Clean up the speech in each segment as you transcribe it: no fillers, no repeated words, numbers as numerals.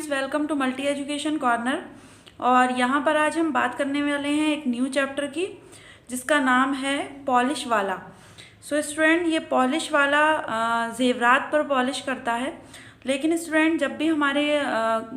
Students, welcome to Multi Education Corner. और यहाँ पर आज हम बात करने वाले हैं एक न्यू चैप्टर की, जिसका नाम है पॉलिश वाला। सो स्टूडेंट, ये पॉलिश वाला ज़ेवरात पर पॉलिश करता है। लेकिन स्टूडेंट, जब भी हमारे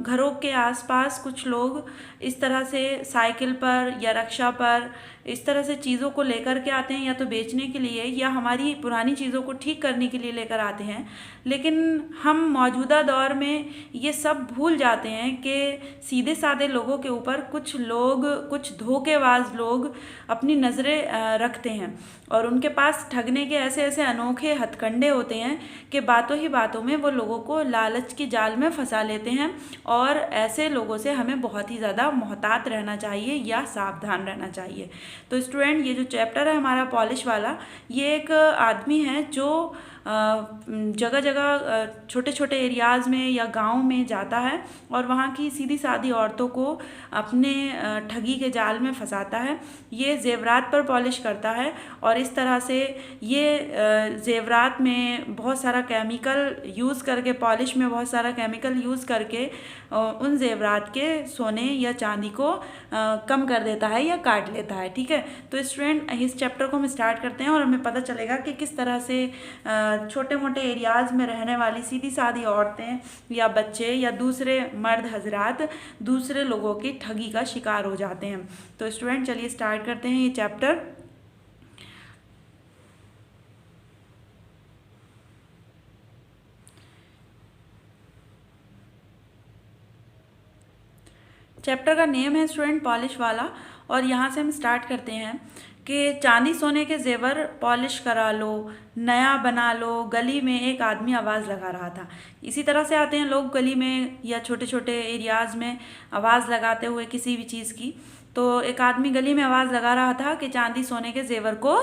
घरों के आसपास कुछ लोग इस तरह से साइकिल पर या रिक्शा पर इस तरह से चीज़ों को लेकर के आते हैं, या तो बेचने के लिए या हमारी पुरानी चीज़ों को ठीक करने के लिए लेकर आते हैं, लेकिन हम मौजूदा दौर में ये सब भूल जाते हैं कि सीधे साधे लोगों के ऊपर कुछ लोग, कुछ धोखेबाज लोग अपनी नज़रें रखते हैं और उनके पास ठगने के ऐसे ऐसे अनोखे हथकंडे होते हैं कि बातों ही बातों में वो लोगों को लालच की जाल में फंसा लेते हैं। और ऐसे लोगों से हमें बहुत ही ज़्यादा मोहतात रहना चाहिए या सावधान रहना चाहिए। तो स्टूडेंट, ये जो चैप्टर है हमारा पॉलिश वाला, ये एक आदमी है जो जगह जगह छोटे छोटे एरियाज़ में या गांव में जाता है और वहाँ की सीधी सादी औरतों को अपने ठगी के जाल में फंसाता है। ये ज़ेवरात पर पॉलिश करता है और इस तरह से ये ज़ेवरात में बहुत सारा केमिकल यूज़ करके, पॉलिश में बहुत सारा केमिकल यूज़ करके उन ज़ेवरात के सोने या चांदी को कम कर देता है या काट लेता है। ठीक है, तो स्टूडेंट, इस चैप्टर को हम स्टार्ट करते हैं और हमें पता चलेगा कि किस तरह से छोटे मोटे एरियाज़ में रहने वाली सीधी सादी औरतें या बच्चे या दूसरे मर्द हजरात दूसरे लोगों की ठगी का शिकार हो जाते हैं। तो स्टूडेंट, चलिए स्टार्ट करते हैं ये चैप्टर। चैप्टर का नेम है स्टूडेंट पॉलिश वाला, और यहाँ से हम स्टार्ट करते हैं कि चांदी सोने के जेवर पॉलिश करा लो, नया बना लो। गली में एक आदमी आवाज़ लगा रहा था। इसी तरह से आते हैं लोग गली में या छोटे छोटे एरियाज़ में आवाज़ लगाते हुए किसी भी चीज़ की। तो एक आदमी गली में आवाज़ लगा रहा था कि चांदी सोने के जेवर को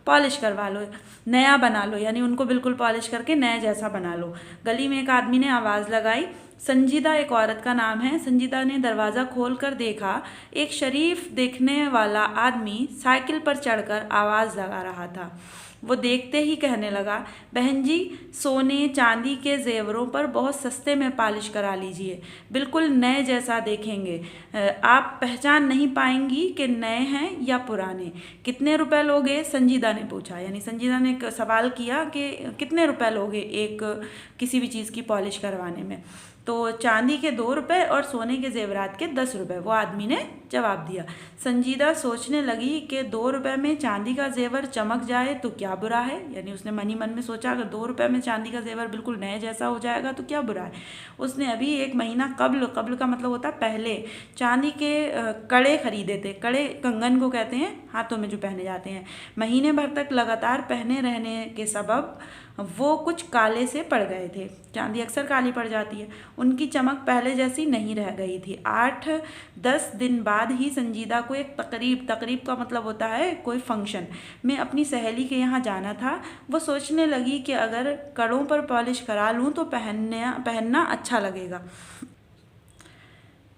पॉलिश करवा लो, नया बना लो, यानी उनको बिल्कुल पॉलिश करके नए जैसा बना लो। गली में एक आदमी ने आवाज़ लगाई। संजीदा एक औरत का नाम है। संजीदा ने दरवाज़ा खोलकर देखा, एक शरीफ देखने वाला आदमी साइकिल पर चढ़कर आवाज़ लगा रहा था। वो देखते ही कहने लगा, बहन जी, सोने चांदी के जेवरों पर बहुत सस्ते में पॉलिश करा लीजिए, बिल्कुल नए जैसा देखेंगे। आप पहचान नहीं पाएंगी कि नए हैं या पुराने। कितने रुपए लोगे? संजीदा ने पूछा। यानी संजीदा ने सवाल किया कि कितने रुपए लोगे एक किसी भी चीज़ की पॉलिश करवाने में। तो चांदी के 2 रुपये और सोने के जेवरात के 10 रुपये, वो आदमी ने जवाब दिया। संजीदा सोचने लगी कि 2 रुपये में चांदी का जेवर चमक जाए तो क्या बुरा है। यानी उसने मन ही मन में सोचा, अगर 2 रुपये में चांदी का जेवर बिल्कुल नए जैसा हो जाएगा तो क्या बुरा है। उसने अभी 1 महीना कब्ल का मतलब होता है पहले, चांदी के कड़े खरीदे थे। कड़े कंगन को कहते हैं, हाथों में जो पहने जाते हैं। महीने भर तक लगातार पहने रहने के सबब वो कुछ काले से पड़ गए थे। चांदी अक्सर काली पड़ जाती है। उनकी चमक पहले जैसी नहीं रह गई थी। 8-10 दिन बाद ही संजीदा को एक तकरीब का मतलब होता है कोई फंक्शन में अपनी सहेली के यहाँ जाना था। वो सोचने लगी कि अगर कड़ों पर पॉलिश करा लूँ तो पहनना अच्छा लगेगा।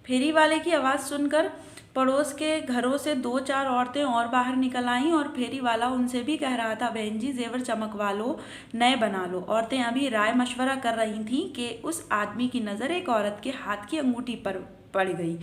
फेरी वाले की आवाज़ सुनकर पड़ोस के घरों से 2-4 औरतें और बाहर निकल आईं और फेरी वाला उनसे भी कह रहा था, बहन जी, जेवर चमकवा लो, नए बना लो। औरतें अभी राय मशवरा कर रही थीं कि उस आदमी की नज़र एक औरत के हाथ की अंगूठी पर पड़ गई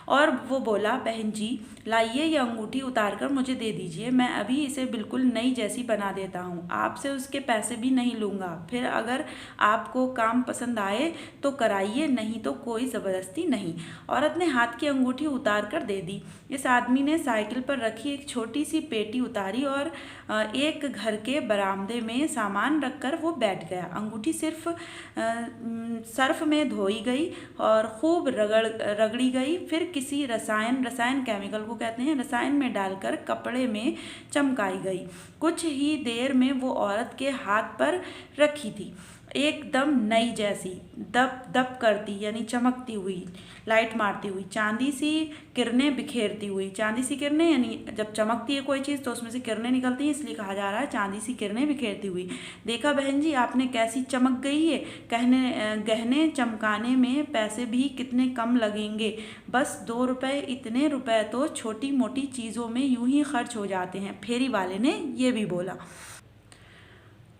और वो बोला, बहन जी, लाइए ये अंगूठी उतार कर मुझे दे दीजिए, मैं अभी इसे बिल्कुल नई जैसी बना देता हूँ। आपसे उसके पैसे भी नहीं लूँगा। फिर अगर आपको काम पसंद आए तो कराइए, नहीं तो कोई ज़बरदस्ती नहीं। औरत ने हाथ की अंगूठी उतार कर दे दी। इस आदमी ने साइकिल पर रखी एक छोटी सी पेटी उतारी और एक घर के बरामदे में सामान रखकर वो बैठ गया। अंगूठी सिर्फ सर्फ में धोई गई और खूब रगड़ी गई। फिर किसी रसायन केमिकल को कहते हैं, रसायन में डालकर कपड़े में चमकाई गई। कुछ ही देर में वो औरत के हाथ पर रखी थी, एकदम नई जैसी, दप दप करती यानी चमकती हुई, लाइट मारती हुई, चांदी सी किरणें बिखेरती हुई। चांदी सी किरणें यानी जब चमकती है कोई चीज़ तो उसमें से किरणें निकलती हैं, इसलिए कहा जा रहा है चांदी सी किरणें बिखेरती हुई। देखा बहन जी, आपने कैसी चमक गई है। गहने चमकाने में पैसे भी कितने कम लगेंगे। बस 2 रुपये, इतने रुपए तो छोटी मोटी चीज़ों में यूं ही खर्च हो जाते हैं। फेरी वाले ने ये भी बोला।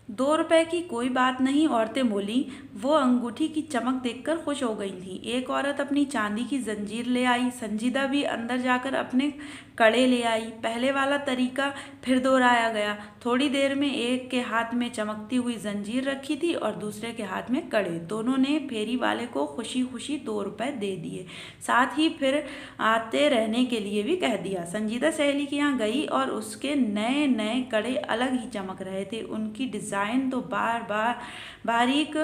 ₹2 की कोई बात नहीं, औरतें बोलीं। वो अंगूठी की चमक देखकर खुश हो गई थीं। एक औरत अपनी चांदी की जंजीर ले आई। संजीदा भी अंदर जाकर अपने कड़े ले आई। पहले वाला तरीका फिर दोहराया गया। थोड़ी देर में एक के हाथ में चमकती हुई जंजीर रखी थी और दूसरे के हाथ में कड़े। दोनों ने फेरी वाले को खुशी खुशी ₹2 दे दिए, साथ ही फिर आते रहने के लिए भी कह दिया। संजीदा सहेली के यहाँ गई और उसके नए नए कड़े अलग ही चमक रहे थे। उनकी डिज़ाइन तो बारीक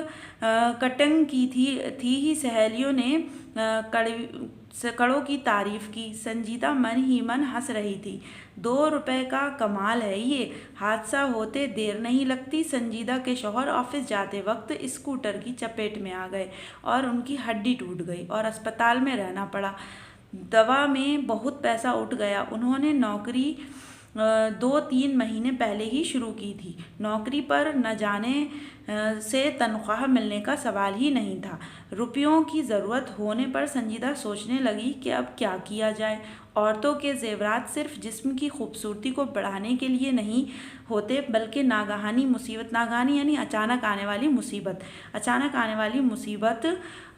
कटिंग की थी ही। सहेलियों ने कड़ों की तारीफ की। संजीदा मन ही मन हंस रही थी। ₹2 का कमाल है ये। हादसा होते देर नहीं लगती। संजीदा के शौहर ऑफिस जाते वक्त स्कूटर की चपेट में आ गए और उनकी हड्डी टूट गई और अस्पताल में रहना पड़ा। दवा में बहुत पैसा उठ गया। उन्होंने नौकरी 2-3 महीने पहले ही शुरू की थी। नौकरी पर न जाने से तनख्वाह मिलने का सवाल ही नहीं था। रुपयों की ज़रूरत होने पर संजीदा सोचने लगी कि अब क्या किया जाए। औरतों के जेवरात सिर्फ जिस्म की खूबसूरती को बढ़ाने के लिए नहीं होते, बल्कि नागानी यानी अचानक आने वाली मुसीबत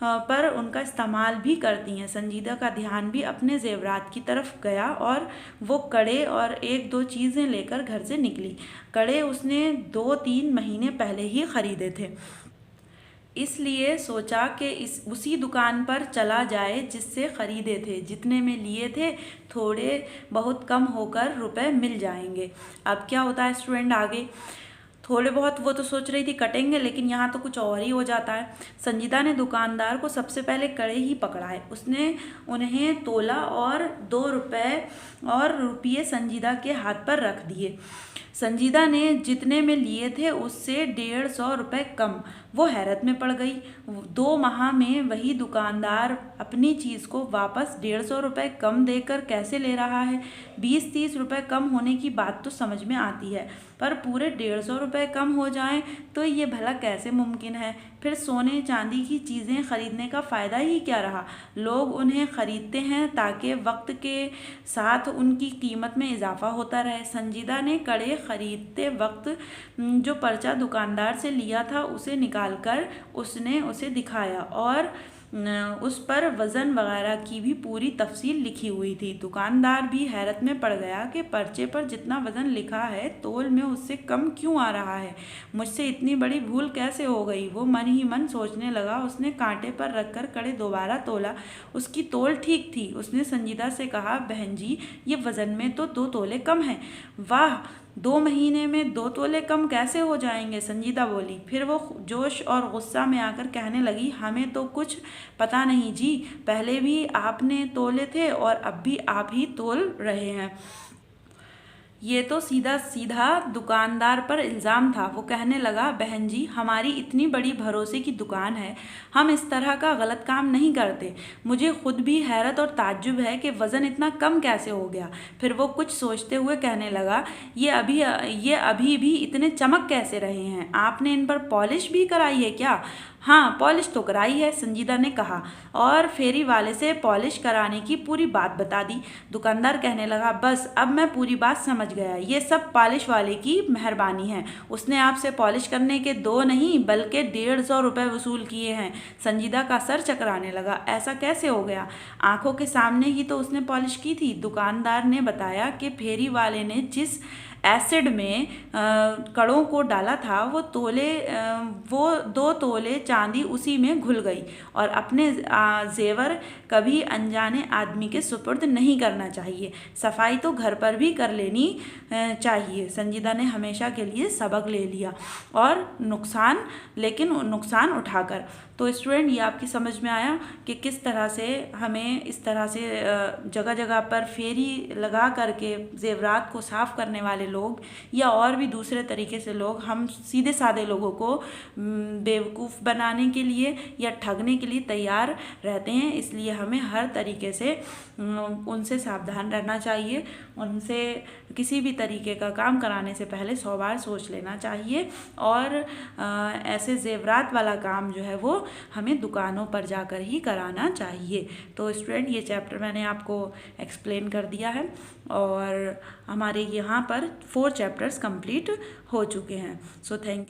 पर उनका इस्तेमाल भी करती हैं। संजीदा का ध्यान भी अपने जेवरात की तरफ गया और वो कड़े और 1-2 चीज़ें लेकर घर से निकली। कड़े उसने 2-3 महीने पहले ही खरीदे थे, इसलिए सोचा कि उसी दुकान पर चला जाए जिससे खरीदे थे। जितने में लिए थे थोड़े बहुत कम होकर रुपए मिल जाएंगे। अब क्या होता है स्टूडेंट आगे, थोड़े बहुत वो तो सोच रही थी कटेंगे, लेकिन यहाँ तो कुछ और ही हो जाता है। संजीदा ने दुकानदार को सबसे पहले कड़े ही पकड़ाए। उसने उन्हें तोला और ₹2 संजीदा के हाथ पर रख दिए। संजीदा ने जितने में लिए थे उससे ₹150 कम। वो हैरत में पड़ गई। 2 माह में वही दुकानदार अपनी चीज़ को वापस ₹150 कम देकर कैसे ले रहा है। 20-30 रुपये कम होने की बात तो समझ में आती है, पर पूरे ₹150 कम हो जाएं तो ये भला कैसे मुमकिन है। फिर सोने चांदी की चीज़ें खरीदने का फ़ायदा ही क्या रहा। लोग उन्हें खरीदते हैं ताकि वक्त के साथ उनकी कीमत में इजाफा होता रहे। संजीदा ने कड़े खरीदते वक्त जो पर्चा दुकानदार से लिया था उसे निकालकर उसने उसे दिखाया और उस पर वज़न वगैरह की भी पूरी तफसील लिखी हुई थी। दुकानदार भी हैरत में पड़ गया कि पर्चे पर जितना वज़न लिखा है तोल में उससे कम क्यों आ रहा है। मुझसे इतनी बड़ी भूल कैसे हो गई, वो मन ही मन सोचने लगा। उसने कांटे पर रखकर कड़े दोबारा तोला। उसकी तोल ठीक थी। उसने संजीदा से कहा, बहन जी ये वज़न में तो 2 तोले कम है। वाह, 2 महीने में 2 तोले कम कैसे हो जाएंगे, संजीदा बोली। फिर वो जोश और गुस्सा में आकर कहने लगी, हमें तो कुछ पता नहीं जी, पहले भी आपने तोले थे और अब भी आप ही तोल रहे हैं। ये तो सीधा सीधा दुकानदार पर इल्ज़ाम था। वो कहने लगा, बहन जी हमारी इतनी बड़ी भरोसे की दुकान है, हम इस तरह का गलत काम नहीं करते। मुझे खुद भी हैरत और ताज्जुब है कि वज़न इतना कम कैसे हो गया। फिर वो कुछ सोचते हुए कहने लगा, ये अभी भी इतने चमक कैसे रहे हैं। आपने इन पर पॉलिश भी कराई है क्या। हाँ, पॉलिश तो कराई है, संजीदा ने कहा और फेरी वाले से पॉलिश कराने की पूरी बात बता दी। दुकानदार कहने लगा, बस अब मैं पूरी बात समझ गया, ये सब पॉलिश वाले की मेहरबानी है। उसने आपसे पॉलिश करने के 2 नहीं बल्कि ₹150 वसूल किए हैं। संजीदा का सर चकराने लगा। ऐसा कैसे हो गया, आंखों के सामने ही तो उसने पॉलिश की थी। दुकानदार ने बताया कि फेरी वाले ने जिस एसिड में कड़ों को डाला था वो 2 तोले चांदी उसी में घुल गई और अपने जेवर कभी अनजाने आदमी के सुपुर्द नहीं करना चाहिए। सफाई तो घर पर भी कर लेनी चाहिए। संजीदा ने हमेशा के लिए सबक ले लिया और नुकसान उठाकर। तो स्टूडेंट ये आपकी समझ में आया कि किस तरह से हमें इस तरह से जगह जगह पर फेरी लगा करके जेवरात को साफ़ करने वाले लोग या और भी दूसरे तरीके से लोग हम सीधे साधे लोगों को बेवकूफ़ बनाने के लिए या ठगने के लिए तैयार रहते हैं। इसलिए हमें हर तरीके से उनसे सावधान रहना चाहिए। उनसे किसी भी तरीके का काम कराने से पहले 100 बार सोच लेना चाहिए और ऐसे जेवरात वाला काम जो है वो हमें दुकानों पर जाकर ही कराना चाहिए। तो स्टूडेंट ये चैप्टर मैंने आपको एक्सप्लेन कर दिया है और हमारे यहाँ पर 4 चैप्टर्स कंप्लीट हो चुके हैं। So thank you.